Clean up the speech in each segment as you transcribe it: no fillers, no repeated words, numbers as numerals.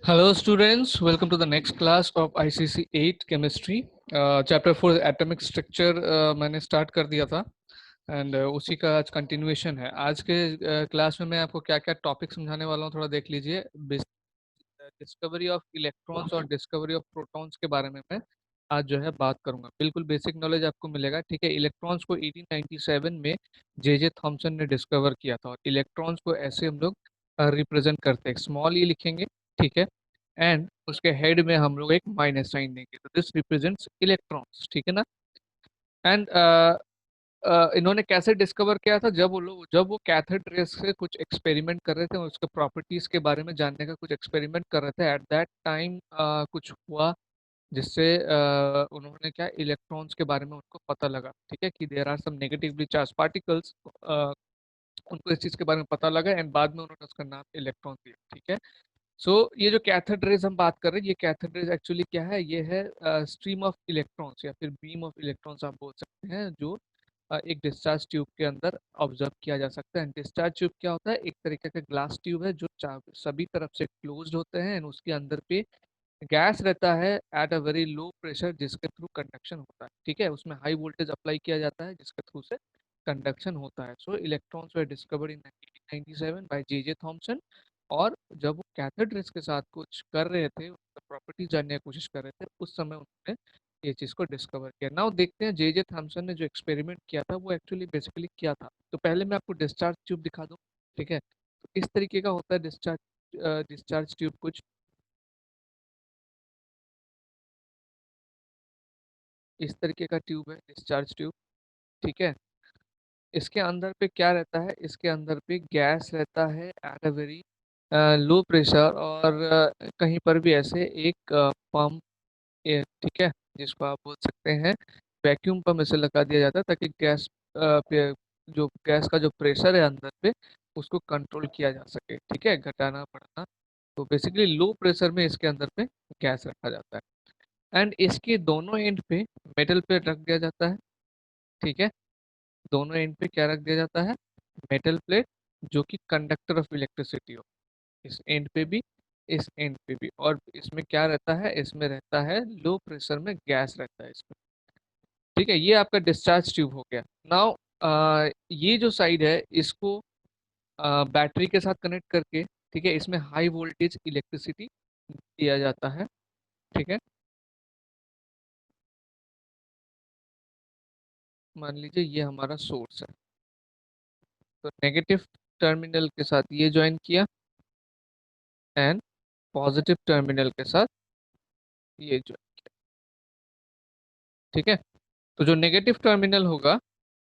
Hello students, welcome to the next class of ICC 8 Chemistry. Chapter 4 Atomic Structure मैंने start कर दिया था and उसी का आज कंटिन्यूएशन है। आज के क्लास में मैं आपको क्या क्या टॉपिक समझाने वाला हूँ, थोड़ा देख लीजिए। डिस्कवरी ऑफ इलेक्ट्रॉन्स और डिस्कवरी ऑफ प्रोटॉन्स के बारे में मैं आज जो है बात करूंगा। बिल्कुल बेसिक नॉलेज आपको मिलेगा, ठीक है। इलेक्ट्रॉन्स को 1897 में जे थॉमसन ने डिस्कवर किया था और इलेक्ट्रॉन्स को ऐसे हम लोग रिप्रेजेंट करते हैं, स्मॉल ई लिखेंगे, ठीक है। एंड उसके हेड में हम लोग एक माइनस साइन देंगे, तो दिस रिप्रेजेंट्स इलेक्ट्रॉन्स, ठीक है ना। एंड इन्होंने कैसे डिस्कवर किया था, जब वो कैथोड रेस से कुछ एक्सपेरिमेंट कर रहे थे और उसके प्रॉपर्टीज के बारे में जानने का कुछ एक्सपेरिमेंट कर रहे थे। एट दैट टाइम कुछ हुआ जिससे उन्होंने क्या, इलेक्ट्रॉन्स के बारे में उनको पता लगा, ठीक है, कि there are some negatively charge particles. उनको इस चीज के बारे में पता लगा एंड बाद में उन्होंने उसका नाम इलेक्ट्रॉन दिया, ठीक है। सो ये जो कैथोड रेज हम बात कर रहे हैं, ये कैथोड रेज एक्चुअली क्या है, ये है स्ट्रीम ऑफ इलेक्ट्रॉन्स या फिर बीम ऑफ इलेक्ट्रॉन्स आप बोल सकते हैं, जो एक डिस्चार्ज ट्यूब के अंदर ऑब्जर्व किया जा सकता है। डिस्चार्ज ट्यूब क्या होता है, एक तरीके का ग्लास ट्यूब है जो सभी तरफ से क्लोज्ड होते हैं एंड उसके अंदर पे गैस रहता है at a very low pressure, जिसके थ्रू कंडक्शन होता है, ठीक है। उसमें हाई वोल्टेज अप्लाई किया जाता है जिसके थ्रू से कंडक्शन होता है। So electrons were discovered in 1997 by J Thomson. और जब वो कैथोड रेज के साथ कुछ कर रहे थे, प्रॉपर्टीज जानने की कोशिश कर रहे थे, उस समय उन्होंने ये चीज को डिस्कवर किया। नाउ देखते हैं जे थॉमसन ने जो एक्सपेरिमेंट किया था वो एक्चुअली बेसिकली क्या था। तो पहले मैं आपको डिस्चार्ज ट्यूब दिखा दूं, ठीक है। तो इस तरीके का होता है डिस्चार्ज ट्यूब कुछ इस तरीके का ट्यूब है, डिस्चार्ज ट्यूब, ठीक है। इसके अंदर पे क्या रहता है, इसके अंदर पे गैस रहता है at a very low pressure, और कहीं पर भी ऐसे एक पंप, ठीक है, जिसको आप बोल सकते हैं वैक्यूम पंप, इसे लगा दिया जाता है ताकि जो गैस का जो प्रेशर है अंदर पे, उसको कंट्रोल किया जा सके, ठीक है, घटाना बढ़ाना। तो बेसिकली लो प्रेशर में इसके अंदर पे गैस रखा जाता है एंड इसके दोनों एंड पे मेटल प्लेट रख दिया जाता है, ठीक है। दोनों एंड पे क्या रख दिया जाता है, मेटल प्लेट, जो कि कंडक्टर ऑफ इलेक्ट्रिसिटी हो, इस एंड पे भी, इस एंड पे भी। और इसमें क्या रहता है, इसमें रहता है लो प्रेशर में गैस रहता है इसमें, ठीक है। ये आपका डिस्चार्ज ट्यूब हो गया। नाउ ये जो साइड है, इसको बैटरी के साथ कनेक्ट करके, ठीक है, इसमें हाई वोल्टेज इलेक्ट्रिसिटी दिया जाता है, ठीक है। मान लीजिए ये हमारा सोर्स है, तो नेगेटिव टर्मिनल के साथ ये ज्वाइन किया एंड पॉजिटिव टर्मिनल के साथ ये ज्वाइन, ठीक है। तो जो नेगेटिव टर्मिनल होगा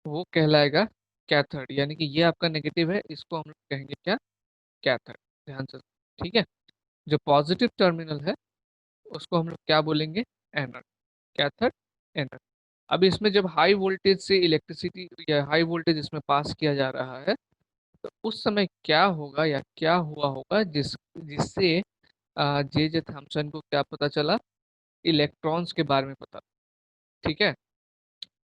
वो कहलाएगा कैथोड, यानी कि ये आपका नेगेटिव है, इसको हम लोग कहेंगे क्या, कैथोड। ध्यान से, ठीक है। जो पॉजिटिव टर्मिनल है उसको हम लोग क्या बोलेंगे, एनोड। Cathode, anode. अब इसमें जब हाई वोल्टेज से इलेक्ट्रिसिटी या हाई वोल्टेज इसमें पास किया जा रहा है, तो उस समय क्या होगा या क्या हुआ होगा जिससे जे थॉमसन को क्या पता चला, इलेक्ट्रॉन्स के बारे में पता, ठीक है।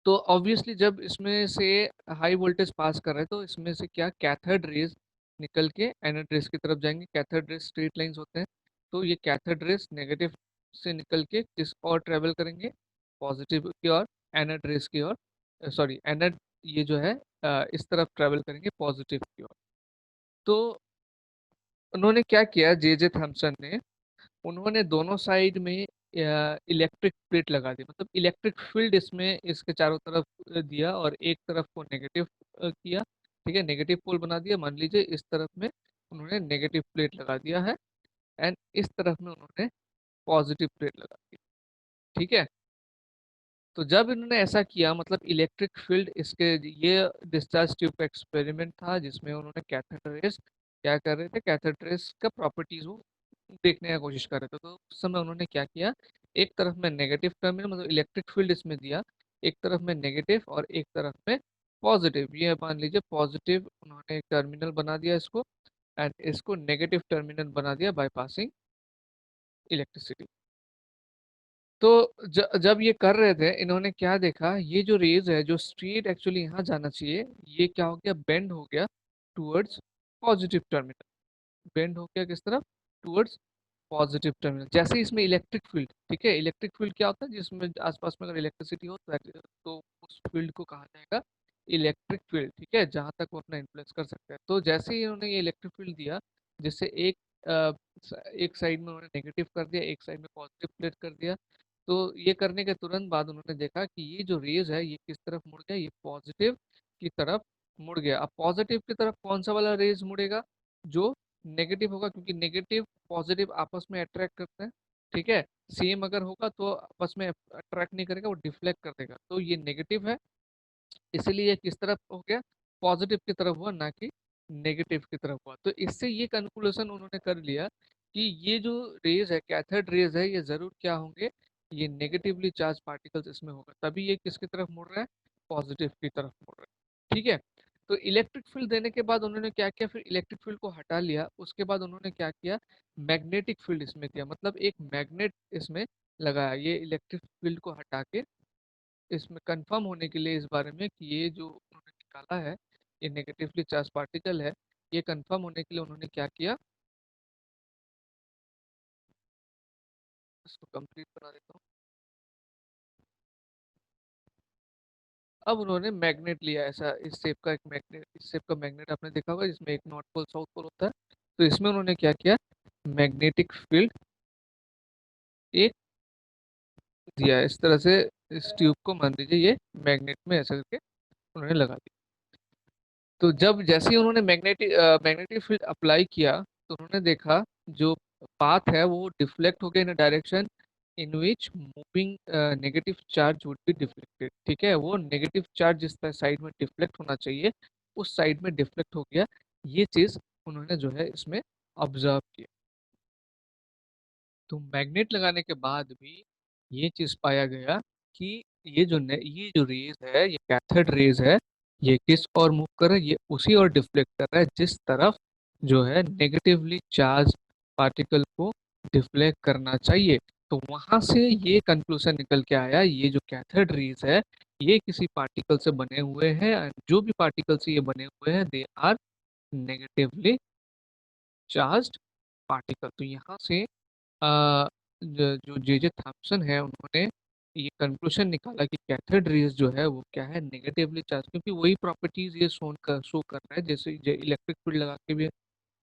तो ऑब्वियसली जब इसमें से हाई वोल्टेज पास कर रहे हैं, तो इसमें से क्या, कैथोड रेज निकल के एनोड रेज की तरफ जाएंगे। कैथोड रेज स्ट्रेट लाइंस होते हैं, तो ये कैथोड रेज नेगेटिव से निकल के किस और ट्रेवल करेंगे, पॉजिटिव की ओर, एनोड रेज की ओर, सॉरी एनोड, ये जो है इस तरफ ट्रेवल करेंगे पॉजिटिव की ओर। तो उन्होंने क्या किया, जे थॉमसन ने, उन्होंने दोनों साइड में इलेक्ट्रिक प्लेट लगा दी, मतलब इलेक्ट्रिक फील्ड इसमें इसके चारों तरफ दिया, और एक तरफ को नेगेटिव किया, ठीक है, नेगेटिव पोल बना दिया। मान लीजिए इस तरफ में उन्होंने नेगेटिव प्लेट लगा दिया है एंड इस तरफ में उन्होंने पॉजिटिव प्लेट लगा दी, ठीक है। तो जब इन्होंने ऐसा किया, मतलब इलेक्ट्रिक फील्ड इसके, ये डिस्चार्ज ट्यूब का एक्सपेरिमेंट था जिसमें उन्होंने कैथोड रेज क्या कर रहे थे, कैथोड रेज का प्रॉपर्टीज वो देखने का कोशिश कर रहे थे। तो उस समय उन्होंने क्या किया, एक तरफ में नेगेटिव टर्मिनल, मतलब इलेक्ट्रिक फील्ड इसमें दिया, एक तरफ में नेगेटिव और एक तरफ में पॉजिटिव। ये मान लीजिए पॉजिटिव उन्होंने एक टर्मिनल बना दिया इसको, एंड इसको नेगेटिव टर्मिनल बना दिया बाय पासिंग इलेक्ट्रिसिटी। तो जब ये कर रहे थे, इन्होंने क्या देखा, ये जो रेज है जो स्ट्रेट एक्चुअली यहाँ जाना चाहिए, ये क्या हो गया, बेंड हो गया टूवर्ड्स पॉजिटिव टर्मिनल। बेंड हो गया किस तरफ, टूवर्ड्स पॉजिटिव टर्मिनल। जैसे ही इसमें इलेक्ट्रिक फील्ड, ठीक है, इलेक्ट्रिक फील्ड क्या होता है, जिसमें आसपास में अगर इलेक्ट्रिसिटी हो तो उस फील्ड को कहा जाएगा इलेक्ट्रिक फील्ड, ठीक है, जहां तक वो अपना इन्फ्लुएंस कर सकते हैं। तो जैसे ही उन्होंने ये इलेक्ट्रिक फील्ड दिया, जिससे एक साइड में उन्होंने नेगेटिव कर दिया, एक साइड में पॉजिटिव प्लेट कर दिया, तो ये करने के तुरंत बाद उन्होंने देखा कि ये जो रेज है ये किस तरफ मुड़ गया, ये पॉजिटिव की तरफ मुड़ गया। अब पॉजिटिव की तरफ कौन सा वाला रेज मुड़ेगा, जो नेगेटिव होगा, क्योंकि नेगेटिव पॉजिटिव आपस में अट्रैक्ट करते हैं, ठीक है। सेम अगर होगा तो आपस में अट्रैक्ट नहीं करेगा, वो डिफ्लेक्ट कर देगा, तो ये नेगेटिव है, इसीलिए ये किस तरफ हो गया, पॉजिटिव की तरफ हुआ, ना कि नेगेटिव की तरफ हुआ। तो इससे ये कंक्लूजन उन्होंने कर लिया कि ये जो रेज है, कैथोड रेज है, ये जरूर क्या होंगे, ये नेगेटिवली चार्ज पार्टिकल्स इसमें होगा, तभी ये किसकी तरफ मुड़ रहा है, पॉजिटिव की तरफ मुड़ रहा है, ठीक है। तो इलेक्ट्रिक फील्ड देने के बाद उन्होंने क्या किया, फिर इलेक्ट्रिक फील्ड को हटा लिया, उसके बाद उन्होंने क्या किया, मैग्नेटिक फील्ड इसमें दिया, मतलब एक मैग्नेट इसमें लगाया, ये इलेक्ट्रिक फील्ड को हटा के इसमें कंफर्म होने के लिए इस बारे में कि ये जो उन्होंने निकाला है ये नेगेटिवली चार्ज पार्टिकल है, ये कंफर्म होने के लिए उन्होंने क्या किया, इसको कंप्लीट बना देता हूँ। अब उन्होंने मैग्नेट लिया, ऐसा इस शेप का एक मैग्नेट, इस शेप का मैग्नेट आपने देखा होगा, जिसमें एक नॉर्थ पोल साउथ पोल होता है। तो इसमें उन्होंने क्या किया, मैग्नेटिक फील्ड एक दिया, इस तरह से इस ट्यूब को मान लीजिए ये मैग्नेट में ऐसा करके उन्होंने लगा दिया। तो जब जैसे ही उन्होंने मैग्नेटिक फील्ड अप्लाई किया, तो उन्होंने देखा जो पाथ है वो डिफ्लेक्ट हो गया इन direction in which moving negative charge would be deflected, ठीक है, वो नेगेटिव चार्ज जिस साइड में डिफ्लेक्ट होना चाहिए उस साइड में डिफ्लेक्ट हो गया। ये चीज उन्होंने जो है इसमें ऑब्जर्व किया। तो मैग्नेट लगाने के बाद भी ये चीज पाया गया कि ये जो रेज है, ये कैथोड रेज है, ये किस और मूव कर रहा है, ये उसी और डिफ्लेक्ट कर रहा है जिस तरफ जो है नेगेटिवली चार्ज पार्टिकल को डिफ्लेक्ट करना चाहिए। तो वहां से ये कंक्लूजन निकल के आया, ये जो कैथोड रेज है ये किसी पार्टिकल से बने हुए हैं, and जो भी पार्टिकल से ये बने हुए हैं they are negatively charged particle. तो यहाँ से जो जे थॉम्सन है उन्होंने ये कंक्लूजन निकाला कि कैथोड रेज जो है वो क्या है, नेगेटिवली चार्ज, क्योंकि वही प्रॉपर्टीज ये शो कर रहा है, जैसे इलेक्ट्रिक फील्ड लगा के भी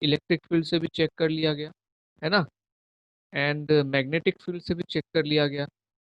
इलेक्ट्रिक फील्ड से भी चेक कर लिया गया है ना, एंड मैग्नेटिक फील्ड से भी चेक कर लिया गया।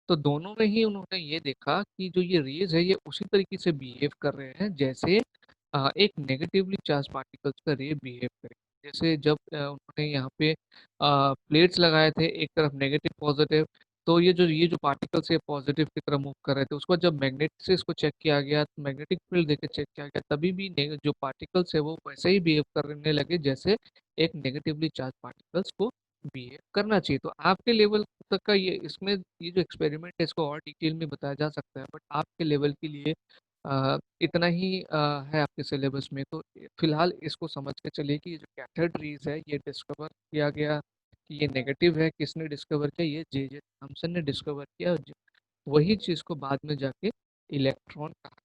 तो दोनों में ही उन्होंने ये देखा कि जो ये रेज है ये उसी तरीके से बिहेव कर रहे हैं जैसे एक नेगेटिवली चार्ज पार्टिकल्स का रे बिहेव करे। जैसे जब उन्होंने यहाँ पे प्लेट्स लगाए थे, एक तरफ नेगेटिव पॉजिटिव, तो ये जो पार्टिकल्स ये पॉजिटिव की तरफ मूव कर रहे थे, उसको जब मैग्नेट से इसको चेक किया गया, मैग्नेटिक फील्ड देके चेक किया गया, तभी भी जो पार्टिकल्स है वो वैसे ही बिहेव करने लगे जैसे एक नेगेटिवली चार्ज पार्टिकल्स को बिहेव करना चाहिए। तो आपके लेवल तक का ये जो एक्सपेरिमेंट है इसको और डिटेल में बताया जा सकता है, बट आपके लेवल के लिए इतना ही है आपके सिलेबस में। तो फिलहाल इसको समझ के चलिए कि ये जो कैथोड रेज है ये डिस्कवर किया गया कि ये नेगेटिव है, किसने डिस्कवर किया, ये जे थॉम्सन ने डिस्कवर किया, वही चीज को बाद में जाके इलेक्ट्रॉन कहा,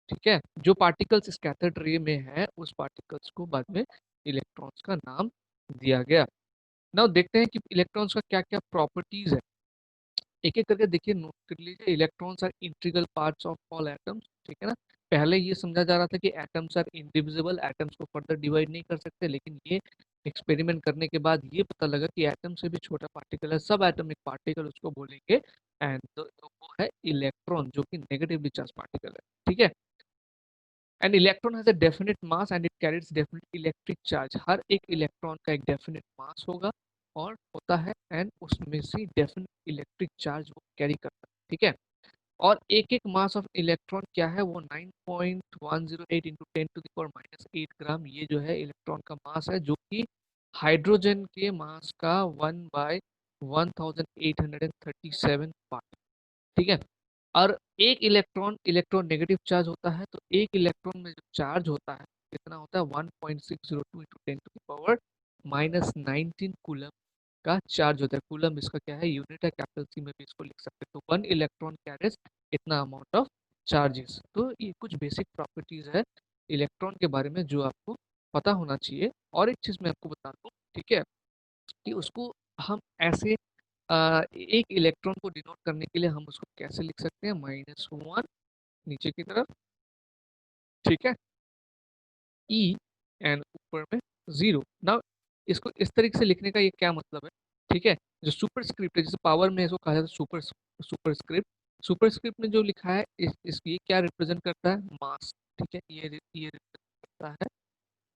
ठीक है। जो पार्टिकल्स इस कैथोड रे में है उस पार्टिकल्स को बाद में इलेक्ट्रॉन्स का नाम दिया गया। नाउ देखते हैं कि इलेक्ट्रॉन्स का क्या क्या प्रॉपर्टीज है, एक एक करके देखिए, नोट कर लीजिए। Electrons are integral parts of all atoms, ठीक है ना। पहले ये समझा जा रहा था कि एटम्स आर इंडिविजिबल, एटम्स को फर्दर डिवाइड नहीं कर सकते, लेकिन ये एक्सपेरिमेंट करने के बाद ये पता लगा कि एटम से भी छोटा पार्टिकल है, सब एटॉमिक पार्टिकल उसको बोलेंगे, एंड वो है इलेक्ट्रॉन, जो कि नेगेटिवली चार्ज पार्टिकल है, ठीक है। And electron has a definite mass and it carries definite electric charge, हर एक इलेक्ट्रॉन का एक डेफिनेट मास होगा और होता है, एंड उसमें से डेफिनेट इलेक्ट्रिक चार्ज वो कैरी करता है, ठीक है। और एक एक मास ऑफ इलेक्ट्रॉन क्या है, वो 9.108 इंटू 10⁻⁻8 ग्राम, ये जो है इलेक्ट्रॉन का मास है, जो कि हाइड्रोजन के मास का 1/1837 पार्ट, ठीक है। और एक इलेक्ट्रॉन इलेक्ट्रॉन नेगेटिव चार्ज होता है, तो एक इलेक्ट्रॉन में जो चार्ज होता है कितना होता है, 1.602 इंटू 10⁻⁻19 कूलम का चार्ज होता है। कूलम इसका क्या है, यूनिट है, कैपिटल सी में भी इसको लिख सकते हैं। तो 1 इलेक्ट्रॉन कैरीज इतना अमाउंट ऑफ चार्जेस। तो ये कुछ बेसिक प्रॉपर्टीज है इलेक्ट्रॉन के बारे में जो आपको पता होना चाहिए। और एक चीज मैं आपको बता दूं, ठीक है, कि उसको हम ऐसे एक इलेक्ट्रॉन को डिनोट करने के लिए हम उसको कैसे लिख सकते हैं, -1 नीचे की तरफ, ठीक है, ई एंड ऊपर में 0। नाउ इसको इस तरीके से लिखने का ये क्या मतलब है, ठीक है, जो सुपरस्क्रिप्ट है, जैसे पावर में इसको कहा जाता है सुपरस्क्रिप्ट, सुपरस्क्रिप्ट में जो लिखा है ये क्या रिप्रेजेंट करता है, मास, ठीक है, ये रिप्रेजेंट करता है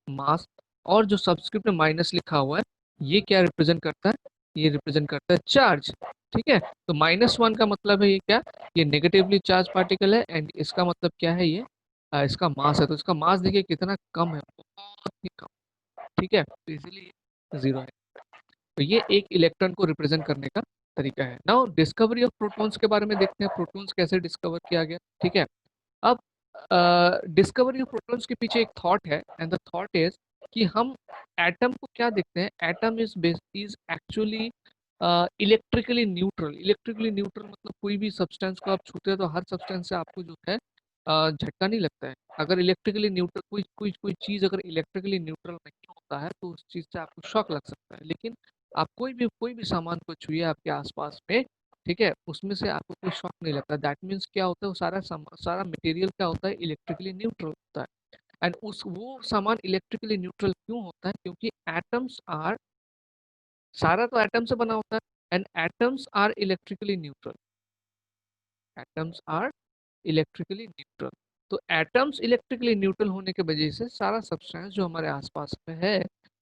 मास। और जो सबस्क्रिप्ट में माइनस लिखा हुआ है, ये क्या रिप्रेजेंट करता है, ये रिप्रेजेंट करता है चार्ज, ठीक है। तो -1 का मतलब है ये क्या, ये नेगेटिवली चार्ज पार्टिकल है, एंड इसका मतलब क्या है, ये इसका मास है। तो इसका मास देखिए कितना कम है, बहुत ही कम, ठीक है, तो इसीलिए 0 है। तो ये एक इलेक्ट्रॉन को रिप्रेजेंट करने का तरीका है। नाउ डिस्कवरी ऑफ प्रोटॉन्स के बारे में देखते हैं, प्रोटॉन्स कैसे डिस्कवर किया गया, ठीक है। अब डिस्कवरी ऑफ प्रोटॉन्स के पीछे एक थॉट है, एंड द थॉट इज कि हम एटम को क्या देखते हैं, atom is actually electrically neutral. Electrically neutral मतलब कोई भी सब्सटेंस को आप छूते हैं तो हर सब्सटेंस से आपको जो है झटका नहीं लगता है। अगर इलेक्ट्रिकली न्यूट्रल कोई चीज अगर इलेक्ट्रिकली न्यूट्रल नहीं होता है तो उस चीज से आपको शॉक लग सकता है, लेकिन आप कोई भी सामान को छुइए आपके आसपास में, ठीक है, उसमें से आपको कोई शॉक नहीं लगता। दैट मीन्स क्या होता है, वो सारा मटेरियल क्या होता है, इलेक्ट्रिकली न्यूट्रल होता है। एंड उस वो सामान इलेक्ट्रिकली न्यूट्रल क्यों होता है, क्योंकि एटम्स आर, सारा तो एटम से बना होता है, and atoms are electrically neutral, atoms are electrically neutral. तो एटम्स इलेक्ट्रिकली न्यूट्रल होने की वजह से सारा सब्सटेंस जो हमारे आसपास में है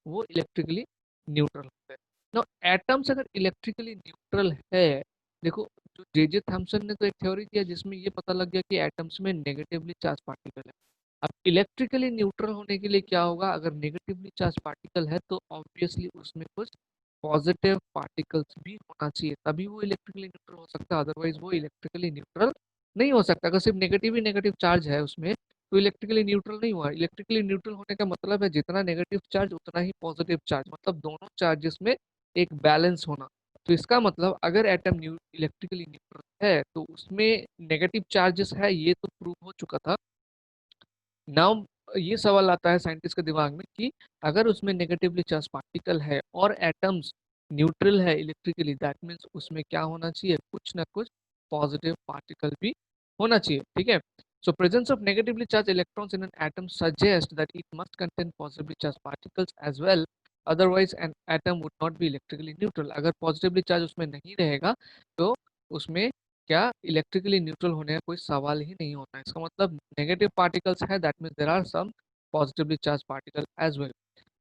वो इलेक्ट्रिकली न्यूट्रल होता है। ना एटम्स अगर इलेक्ट्रिकली न्यूट्रल है, देखो, जो जे थॉमसन ने तो एक थ्योरी दिया जिसमें ये पता लग गया कि एटम्स में नेगेटिवली चार्ज पार्टिकल है। अब इलेक्ट्रिकली न्यूट्रल होने के लिए क्या होगा, अगर नेगेटिवली चार्ज पार्टिकल है तो ऑब्वियसली उसमें कुछ पॉजिटिव पार्टिकल्स भी होना चाहिए, तभी वो इलेक्ट्रिकली न्यूट्रल हो सकता है, अदरवाइज वो इलेक्ट्रिकली न्यूट्रल नहीं हो सकता। अगर सिर्फ नेगेटिव ही नेगेटिव चार्ज है उसमें तो इलेक्ट्रिकली न्यूट्रल नहीं हुआ। इलेक्ट्रिकली न्यूट्रल होने का मतलब है जितना नेगेटिव चार्ज उतना ही पॉजिटिव चार्ज, मतलब दोनों चार्जेस में एक बैलेंस होना। तो इसका मतलब अगर एटम इलेक्ट्रिकली न्यूट्रल है तो उसमें नेगेटिव चार्जेस है, ये तो प्रूव हो चुका था। नाउ ये सवाल आता है साइंटिस्ट के दिमाग में कि अगर उसमें नेगेटिवली चार्ज पार्टिकल है और एटम्स न्यूट्रल है इलेक्ट्रिकली, दैट मीन्स उसमें क्या होना चाहिए, कुछ ना कुछ पॉजिटिव पार्टिकल भी होना चाहिए, ठीक है। So presence of negatively charge electrons in an atom suggest that it must contain positively charge particles as well, otherwise an atom would not be electrically neutral. अगर पॉजिटिवली चार्ज उसमें नहीं रहेगा तो उसमें क्या इलेक्ट्रिकली न्यूट्रल होने का कोई सवाल ही नहीं होता है। इसका मतलब नेगेटिव पार्टिकल्स है, that means there are some positively charge particle as well.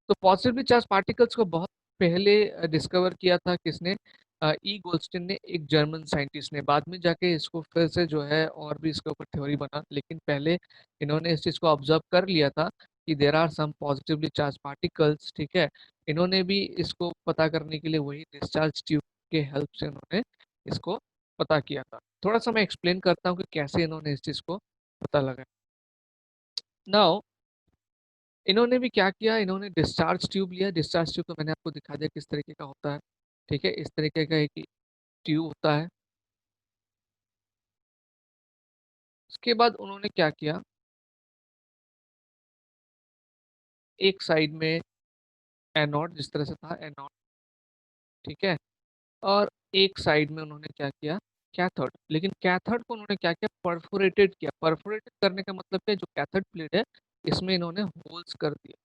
तो पॉजिटिवली चार्ज पार्टिकल्स को बहुत पहले डिस्कवर किया था किसने, ई गोल्डस्टीन ने, एक जर्मन साइंटिस्ट ने। बाद में जाके इसको फिर से जो है और भी इसके ऊपर थ्योरी बना, लेकिन पहले इन्होंने इस चीज़ को ऑब्जर्व कर लिया था कि there are some positively charge particles, ठीक है। इन्होंने भी इसको पता करने के लिए वही डिस्चार्ज ट्यूब के हेल्प से इन्होंने इसको पता किया था। थोड़ा सा मैं एक्सप्लेन करता हूँ कि कैसे इन्होंने इस चीज़ को पता लगा। नाउ इन्होंने भी क्या किया, इन्होंने डिस्चार्ज ट्यूब लिया। डिस्चार्ज ट्यूब तो मैंने आपको दिखा दिया किस तरीके का होता है, ठीक है, इस तरीके का एक ट्यूब होता है। उसके बाद उन्होंने क्या किया, एक साइड में एनोड, जिस तरह से था एनोड, ठीक है, और एक साइड में उन्होंने क्या किया, कैथोड। लेकिन कैथोड को उन्होंने क्या किया, परफोरेटेड किया। परफोरेटेड करने का मतलब क्या है, जो कैथोड प्लेट है इसमें इन्होंने होल्स कर दिया,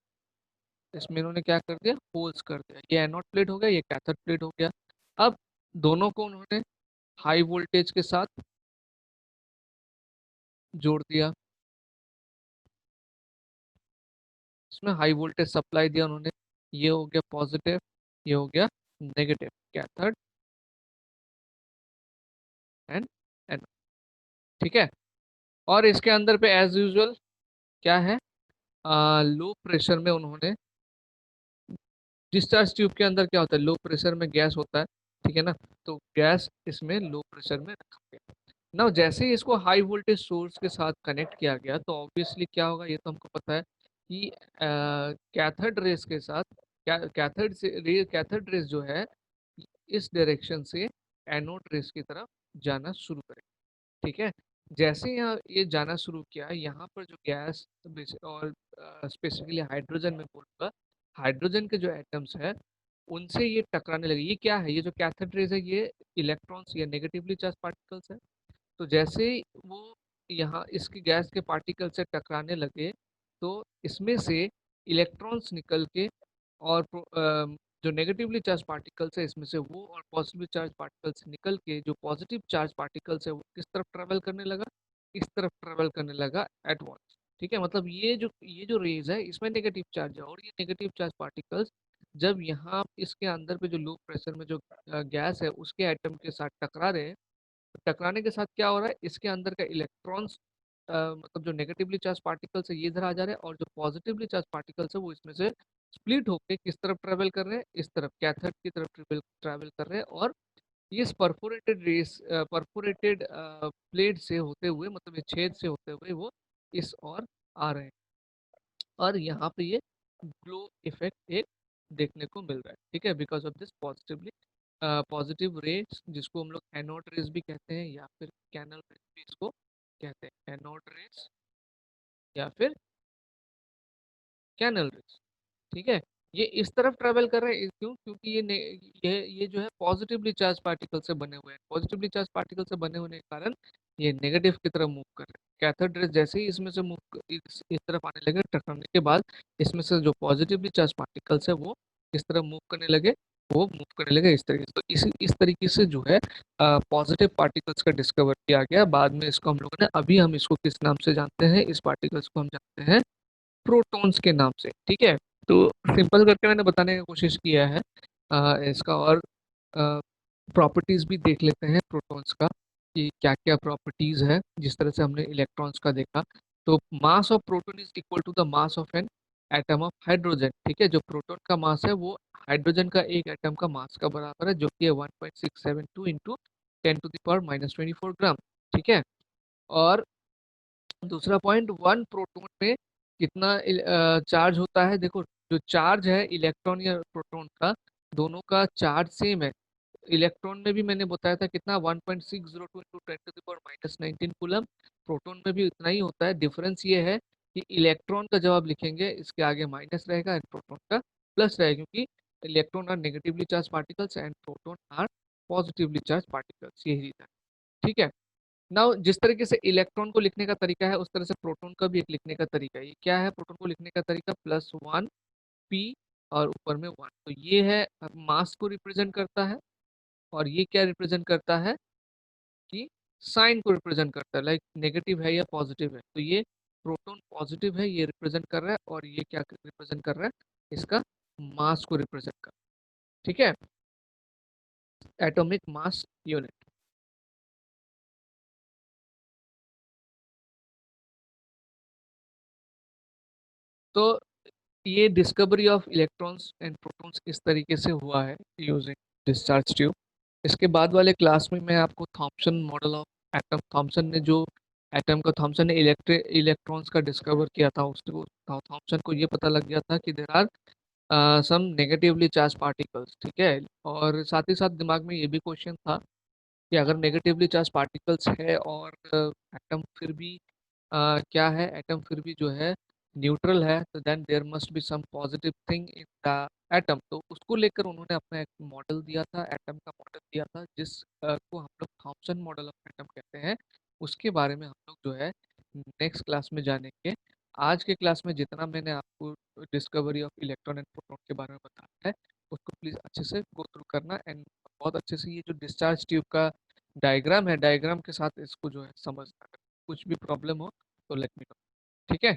इसमें इन्होंने क्या कर दिया, होल्स कर दिया। ये एनोड प्लेट हो गया, ये कैथोड प्लेट हो गया। अब दोनों को उन्होंने हाई वोल्टेज के साथ जोड़ दिया, इसमें हाई वोल्टेज सप्लाई दिया उन्होंने। ये हो गया पॉजिटिव, ये हो गया नेगेटिव, कैथोड एंड एनोड, ठीक है। और इसके अंदर पे एज यूजुअल क्या है, लो प्रेशर में उन्होंने, डिस्चार्ज ट्यूब के अंदर क्या होता है, लो प्रेशर में गैस होता है, ठीक है ना। तो गैस इसमें लो प्रेशर में रखा गया ना। जैसे ही इसको हाई वोल्टेज सोर्स के साथ कनेक्ट किया गया तो ऑब्वियसली क्या होगा, ये तो हमको पता है कि कैथोड रेस के साथ, कैथोड रेस जो है इस डायरेक्शन से एनोड रेस की तरफ जाना शुरू करेगा, ठीक है। जैसे यहाँ ये जाना शुरू किया, यहाँ पर जो गैस और स्पेसिफिकली हाइड्रोजन में बोलूँगा, हाइड्रोजन के जो एटम्स है उनसे ये टकराने लगे। ये क्या है, ये जो कैथोड रेज है ये इलेक्ट्रॉन्स या नेगेटिवली चार्ज पार्टिकल्स है। तो जैसे ही वो यहाँ इसकी गैस के पार्टिकल से टकराने लगे तो इसमें से इलेक्ट्रॉन्स निकल के और जो नेगेटिवली चार्ज पार्टिकल्स है इसमें से वो और पॉजिटिवली चार्ज पार्टिकल्स निकल के जो पॉजिटिव चार्ज पार्टिकल्स है वो किस तरफ ट्रेवल करने लगा, इस तरफ ट्रेवल करने लगा एट वॉन्स। ठीक है, मतलब ये जो रेज है इसमें नेगेटिव चार्ज है, और ये नेगेटिव चार्ज पार्टिकल्स जब यहाँ इसके अंदर पे जो लो प्रेशर में जो गैस है उसके एटम के साथ टकरा रहे हैं, टकराने के साथ क्या हो रहा है, इसके अंदर का इलेक्ट्रॉन्स मतलब जो नेगेटिवली चार्ज पार्टिकल्स है ये इधर आ जा रहे हैं, और जो पॉजिटिवली चार्ज पार्टिकल्स है वो इसमें से स्प्लिट होके किस तरफ ट्रेवल कर रहे हैं, इस तरफ कैथोड की तरफ ट्रेवल कर रहे हैं। और ये परफोरेटेड रेस परफोरेटेड प्लेट से होते हुए, मतलब ये छेद से होते हुए वो इस और आ रहे हैं, और यहाँ पे ये ग्लो इफेक्ट एक देखने को मिल रहा है। ठीक है, because of this positive raise, जिसको हम लोग एनोड रेज भी कहते हैं या फिर कैनल रेज भी इसको कहते हैं, एनोड रेज या फिर कैनल रेज। ठीक है, ये इस तरफ ट्रेवल कर रहे हैं, क्यों, क्योंकि ये जो है पॉजिटिवली चार्ज पार्टिकल से बने हुए हैं, पॉजिटिवली चार्ज पार्टिकल से बने होने के कारण ये नेगेटिव की तरफ मूव कर रहे हैं। कैथोड रेज जैसे ही इसमें से मूव इस तरफ आने लगे, टकराने के बाद इसमें से जो पॉजिटिवली चार्ज पार्टिकल्स है वो इस तरफ मूव करने लगे, वो मूव करने लगे इस तरीके से। तो इस तरीके से जो है पॉजिटिव पार्टिकल्स का डिस्कवर किया गया बाद में। इसको हम लोगों ने, अभी हम इसको किस नाम से जानते हैं, इस पार्टिकल्स को हम जानते हैं प्रोटॉन्स के नाम से। ठीक है, तो सिंपल करके मैंने बताने की कोशिश किया है। इसका और प्रॉपर्टीज भी देख लेते हैं प्रोटॉन्स का, कि क्या क्या प्रॉपर्टीज है, जिस तरह से हमने इलेक्ट्रॉन्स का देखा। तो mass of proton is equal to the mass of an atom of hydrogen. ठीक है, जो प्रोटॉन का मास है वो हाइड्रोजन का एक एटम का मास का बराबर है, जो कि है 1.672 इंटू 10⁻⁻24 ग्राम। ठीक है, और दूसरा पॉइंट, वन प्रोटॉन में कितना चार्ज होता है। देखो, जो चार्ज है इलेक्ट्रॉन या प्रोटॉन का, दोनों का चार्ज सेम है। इलेक्ट्रॉन में भी मैंने बताया था कितना, 1.602 इंटू 10⁻⁻19 कूलम। प्रोटॉन में भी उतना ही होता है। डिफरेंस ये है कि इलेक्ट्रॉन का जवाब लिखेंगे इसके आगे माइनस रहेगा एंड प्रोटॉन का प्लस रहेगा, क्योंकि electron are negatively charge particles and proton are positively charge particles, यही रीजन। ठीक है, नाउ जिस तरीके से इलेक्ट्रॉन को लिखने का तरीका है उस तरह से प्रोटॉन का भी एक लिखने का तरीका है। ये क्या है प्रोटॉन को लिखने का तरीका, +1 p और ऊपर में 1। तो ये है मास को रिप्रेजेंट करता है, और ये क्या रिप्रेजेंट करता है कि साइन को रिप्रेजेंट करता है, लाइक नेगेटिव है या पॉजिटिव है। तो ये प्रोटॉन पॉजिटिव है, ये रिप्रेजेंट कर रहा है, और ये क्या रिप्रेजेंट कर रहा है, इसका मास को रिप्रेजेंट कर रहा है। ठीक है, एटॉमिक मास यूनिट। तो ये discovery of electrons and protons इस तरीके से हुआ है यूजिंग डिस्चार्ज ट्यूब। इसके बाद वाले क्लास में मैं आपको Thomson model of atom, Thomson ने इलेक्ट्रॉन्स का डिस्कवर किया था, उसको थॉम्सन को ये पता लग गया था कि there are some negatively charge particles. ठीक है, और साथ ही साथ दिमाग में ये भी क्वेश्चन था कि अगर नेगेटिवली चार्ज पार्टिकल्स है और एटम फिर भी क्या है, एटम फिर भी जो है न्यूट्रल है, तो then there must be some positive thing in the atom. तो उसको लेकर उन्होंने अपना एक मॉडल दिया था, एटम का मॉडल दिया था, जिस को हम लोग थॉम्सन मॉडल ऑफ एटम कहते हैं। उसके बारे में हम लोग जो है नेक्स्ट क्लास में जानेंगे। आज के क्लास में जितना मैंने आपको discovery of electron and proton के बारे में बताया है उसको प्लीज़ अच्छे से गो थ्रू करना, एंड बहुत अच्छे से ये जो डिस्चार्ज ट्यूब का डायग्राम है, डायग्राम के साथ इसको जो है समझना। अगर कुछ भी प्रॉब्लम हो तो लेट मी नो। ठीक है।